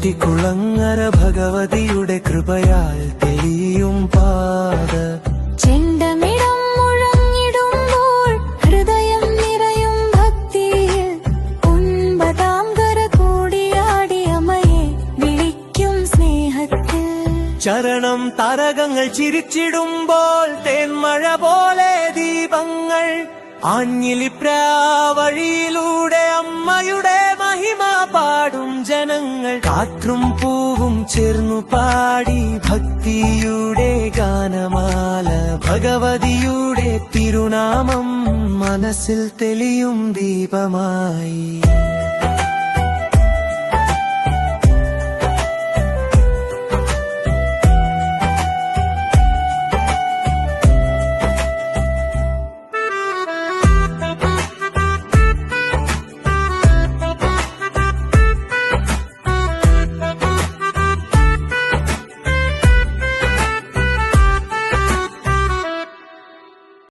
കുളങ്ങര ഭഗവതിയുടെ കൃപയാൽ തെളിയും പാത. ചെണ്ടമിടം മുഴങ്ങിടുമ്പോൾ ഹൃദയം നിറയും ഭക്തിയിൽ ഒൻപതാം കര കൂടിയാടി അമ്മയെ വിളിക്കും സ്നേഹത്തിൽ. ചരണം താരകങ്ങൾ ചിരിച്ചിടുമ്പോൾ തേന്മഴ പോലെ ദീപങ്ങൾ ആഞ്ഞിലിപ്രാവഴിയിലൂടെ അമ്മയുടെ മഹിമ പാടും ജനങ്ങൾ. കാറ്റും പൂവും ചേർന്നു പാടി ഭക്തിയുടെ ഗാനമാല. ഭഗവതിയുടെ തിരുനാമം മനസ്സിൽ തെളിയും ദീപമായി.